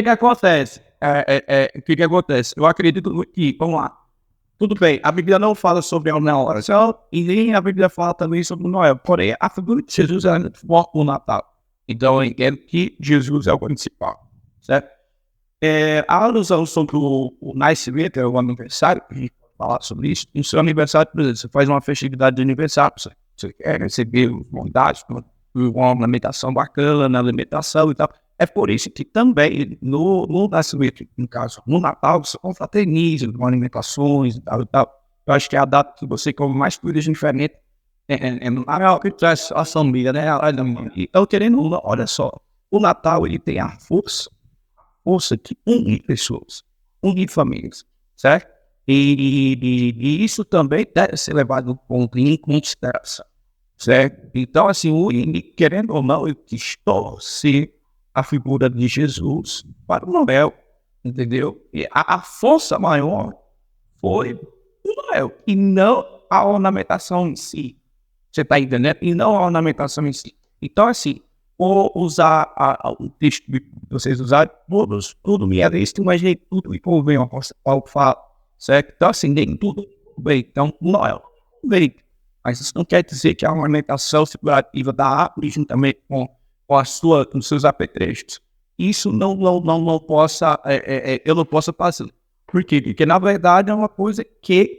acontece? O que acontece? Eu acredito que, vamos lá. Tudo bem, a Bíblia não fala sobre a oração e nem a Bíblia fala também sobre o Noel. Porém, a figura de Jesus é foca no Natal. Então, eu entendo que Jesus é o principal, certo? A alusão sobre o nascimento, o aniversário, a gente pode falar sobre isso. No seu aniversário, por exemplo, você faz uma festividade de aniversário, você quer receber bondades, uma ornamentação bacana na alimentação e tal. É por isso que também no nascimento, no caso, no Natal, você confraterniza com alimentações e tal e tal. Eu acho que é a data que você come mais coisas diferentes. No Natal, que traz a família, né? Então, querendo, olha só, o Natal ele tem a força de unir pessoas, unir famílias, certo? E isso também deve ser levado em consideração, certo? Então, assim, querendo ou não, eu distorce a figura de Jesus para o Noel, entendeu? E a força maior foi o Noel, e não a ornamentação em si. Você está entendendo? E não a ornamentação em si. Então, assim, vou usar o texto que vocês usaram, tudo me é isso, mas nem tudo me convém, ao falo, certo? Então, assim, nem tudo bem. Então, Noel, bem. Mas isso não quer dizer que a ornamentação figurativa da árvore, juntamente com os seus apetrechos, isso não possa, eu não posso fazer. Por quê? Porque, na verdade, é uma coisa que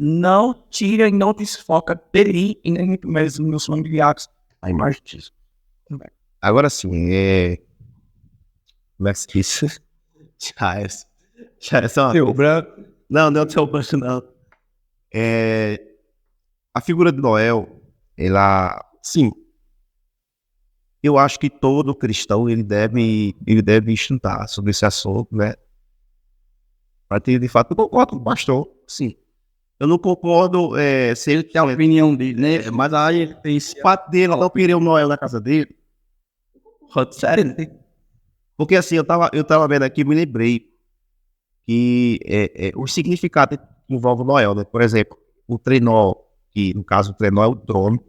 não tira e não desfoca dele e nem muito menos nos meus familiares a imagem disso. Agora sim, como é que se diz? Já é só. Branco. Não tem romance, não. A figura de Noel, ela, sim, eu acho que todo cristão ele deve estudar sobre esse assunto, né? Para ter, de fato, eu concordo com o pastor, sim. Eu não concordo se ele tem a opinião dele, né? Mas aí ele tem esse fato dele não querer o Noel na casa dele. Sério, né? Porque assim, eu tava vendo aqui, me lembrei que o significado que envolve o Noel, né? Por exemplo, o trenó, que no caso o trenó é o trono,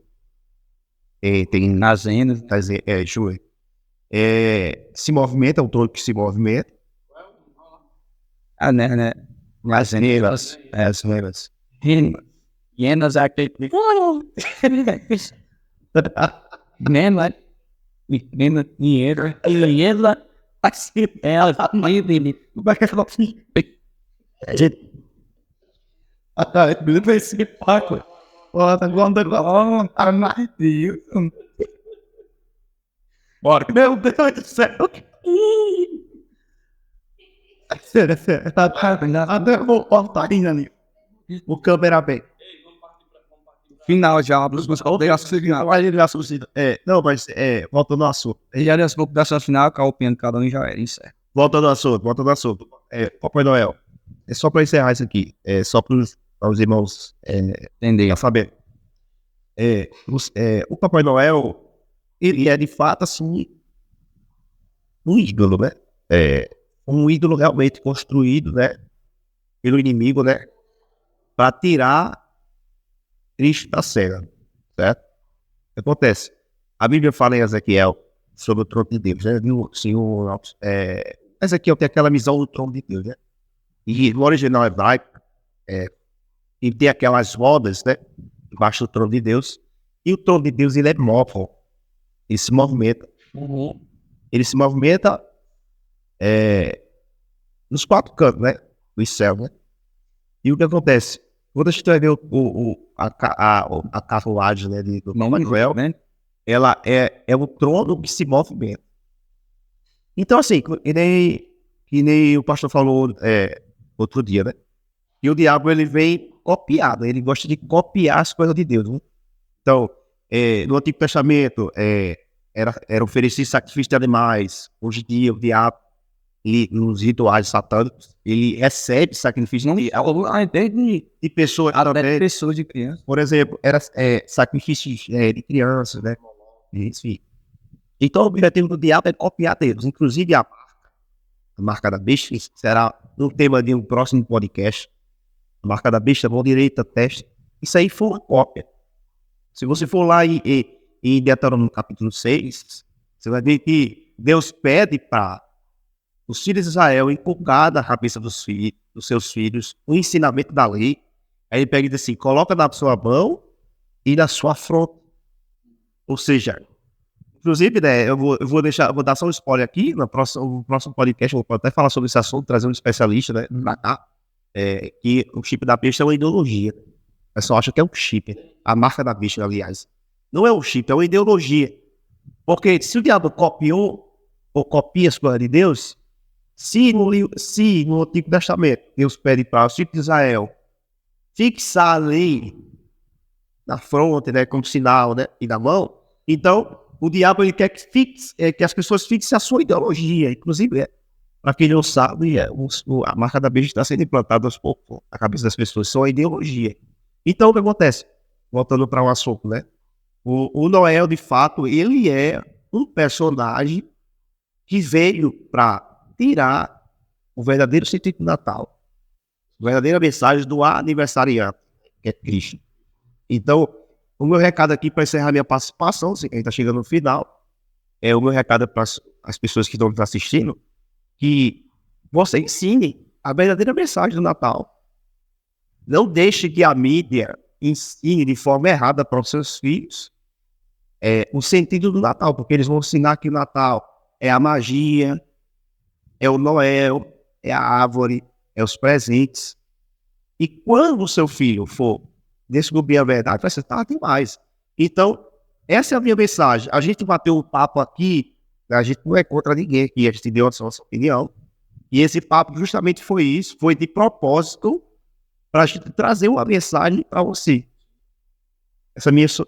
tem Nas rendas. deixa eu ver. Se movimenta, é um trono que se movimenta. Né? As rendas. As rendas. Hienas é aquele. Nela, menina, dinheiro, hiena, assim, ela, ele, vai falar assim. Ele vai ser paco. Oh, my Deus. Bora. Meu Deus do céu. Até vou cortar ali. O câmera bem. Final já, mas odeio a final. Não, mas voltando ao assunto. E aliás, vou dessa final, com a opinião de cada um já era, isso é. Voltando ao assunto. Papai Noel. É só para encerrar isso aqui. É só para os irmãos Entendeu? saber. O Papai Noel, ele é de fato assim um ídolo, né? Um ídolo realmente construído, né? Pelo inimigo, né? Para tirar Cristo da cena, certo? O que acontece? A Bíblia fala em Ezequiel sobre o trono de Deus, né? Ezequiel tem aquela visão do trono de Deus, né? E no original hebraico, e tem aquelas rodas, né? Embaixo do trono de Deus. E o trono de Deus, ele é móvel. Ele se movimenta. Ele se movimenta nos quatro cantos, né? Dos céus, né? E o que acontece? Quando a gente vai ver a carruagem, né, do Papai Noel, né? ela é o trono que se movimenta. Então, assim, que nem o pastor falou outro dia, né? E o diabo, ele vem copiado, ele gosta de copiar as coisas de Deus, né? Então, no Antigo Testamento, era oferecer sacrifício de animais. Hoje em dia, o diabo, nos rituais satânicos, ele recebe sacrifício de pessoas também. Pessoas de criança. Por exemplo, era sacrifício de crianças, né? Enfim. Então, o objetivo do diabo é copiar Deus. Inclusive, a marca da besta, que será um tema de um próximo podcast. A marca da besta, mão direita, teste. Isso aí foi uma cópia. Se você for lá em Deuteronômio capítulo 6, você vai ver que Deus pede para os filhos de Israel inculcar na cabeça dos seus filhos o ensinamento da lei. Aí ele pega e diz assim: coloca na sua mão e na sua fronte. Ou seja, inclusive, né, eu vou dar só um spoiler aqui. No próximo podcast, eu vou até falar sobre esse assunto, trazer um especialista, né, pra cá, que o chip da besta é uma ideologia. O pessoal acha que é um chip. A marca da besta, aliás. Não é um chip, é uma ideologia. Porque se o diabo copiou ou copia as coisas de Deus, se no Antigo Testamento Deus pede para os filhos de Israel fixar a lei na fronte, né, como sinal, né, e na mão, então o diabo ele quer que as pessoas fixem a sua ideologia. Inclusive, para quem não sabe, a marca da besta está sendo implantada aos poucos na cabeça das pessoas, só a ideologia. Então, o que acontece? Voltando para um assunto, né? O Noel, de fato, ele é um personagem que veio para tirar o verdadeiro sentido do Natal, a verdadeira mensagem do aniversariante, que é Cristo. Então, o meu recado aqui para encerrar minha participação, se a gente está chegando no final, o meu recado para as pessoas que estão nos assistindo, que você ensine a verdadeira mensagem do Natal. Não deixe que a mídia ensine de forma errada para os seus filhos o sentido do Natal, porque eles vão ensinar que o Natal é a magia, é o Noel, é a árvore, é os presentes. E quando o seu filho for descobrir a verdade, vai ser tarde demais. Então, essa é a minha mensagem. A gente bateu um papo aqui, a gente não é contra ninguém aqui, a gente deu a nossa opinião. E esse papo justamente foi isso, foi de propósito para trazer uma mensagem para você.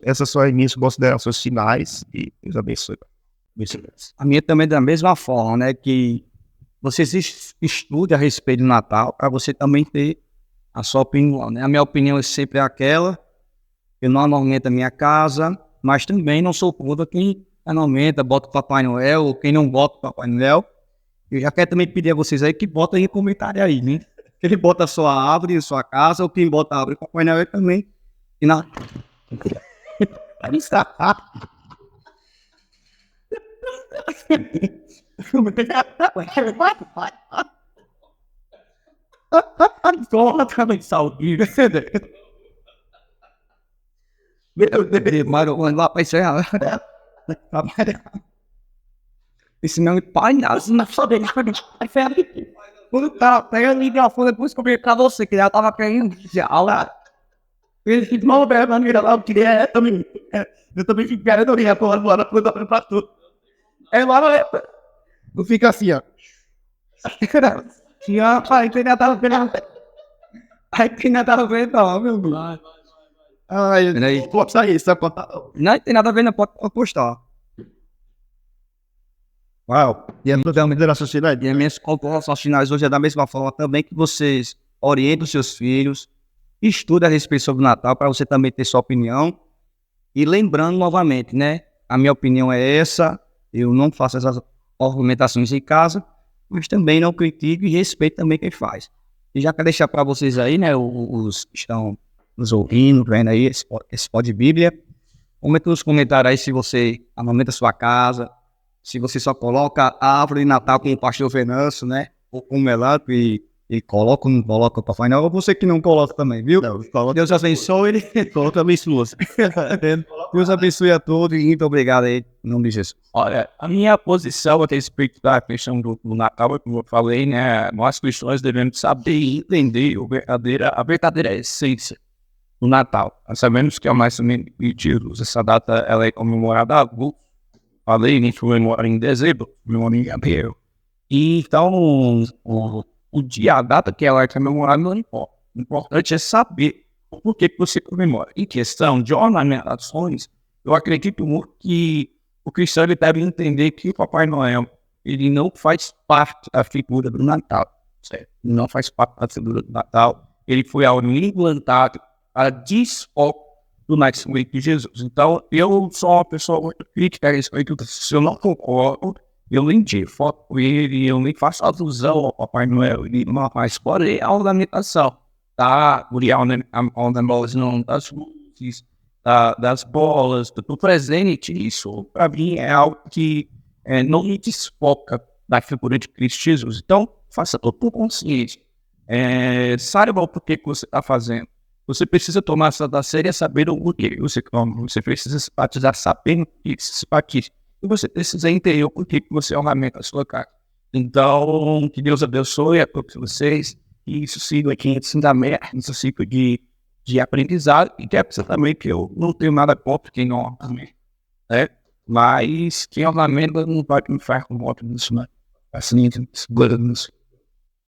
Essas são as minhas considerações finais e Deus abençoe. A minha também da mesma forma, né? Que você estude a respeito do Natal para você também ter a sua opinião, né? A minha opinião é sempre aquela. Eu não aumento a minha casa, mas também não sou contra quem aumenta, bota o Papai Noel, ou quem não bota o Papai Noel. Eu já quero também pedir a vocês aí que botem em comentário aí, né? Que ele bota a sua árvore em sua casa, ou quem bota a árvore com o Papai Noel também. E na... Meu Deus, mas lá para encerrar. Esse meu pai não sabe. Quando tá pegando o microfone, depois que eu vi pra você, que já tava querendo já lá. Ele fica mal bem, mas eu queria também. Eu também fico querendo rir agora, quando pra tudo. É lá, não fica assim, ó. Aí tem nada a ver, aí tem nada a ver, não, meu Deus. Ai, pode sair, só contar. Não tem nada a ver, não pode postar. Uau! E a minha sociedade? E as minhas considerações finais hoje é da mesma forma também que vocês orientem os seus filhos, estudem a respeito sobre o Natal para você também ter sua opinião. E lembrando novamente, né? A minha opinião é essa, eu não faço essas argumentações em casa, mas também não critico e respeito também quem faz. E já quero deixar para vocês aí, né? Os que estão nos ouvindo, vendo aí esse pó de Bíblia. Comenta nos comentários aí se você amamenta a sua casa, se você só coloca a árvore de Natal com o pastor Venâncio, né? Ou com o melato e coloca ou não coloca o Papai Noel, ou você que não coloca também, viu? Não, Deus abençoe. Coloca abençoa. Deus abençoe a todos e muito obrigado aí, em nome de Jesus. Olha, a minha posição a respeito da questão do Natal, como eu falei, né? Nós cristãos devemos saber e entender a verdadeira essência do Natal. Nós sabemos que é o mais ou menos essa data ela é comemorada falei, a gente comemora em dezembro, comemora em abril. E então, o dia, a data que ela é comemorada não importa. O importante é saber o porquê que você comemora. Em questão de ornamentações, eu acredito muito que o cristão ele deve entender que o Papai Noel ele não faz parte da figura do Natal. Certo? Ele não faz parte da figura do Natal. Ele foi implantado para desfocar do nascimento de Jesus. Então, eu sou uma pessoa muito crítica a respeito disso. Se eu não concordo, eu nem tiro foto com ele, eu nem faço alusão ao Papai Noel, mas porém a ornamentação, tá? O ornamentação das luzes, das bolas, do presente, isso para mim é algo que não me desfoca da figura de Cristo Jesus. Então, faça tudo por consciência. Saiba o porquê que você está fazendo. Você precisa tomar essa da série saber o porquê. Você precisa se batizar sabendo que se batiza. E você precisa entender o porquê que você ornamenta a sua casa. Então, que Deus abençoe a todos vocês. E isso siga aqui isso siga de aprendizado. E quer dizer também que eu não tenho nada contra quem não ornamenta. Né? Mas quem ornamenta não vai me fazer com o voto disso, né? Assim, segurando isso.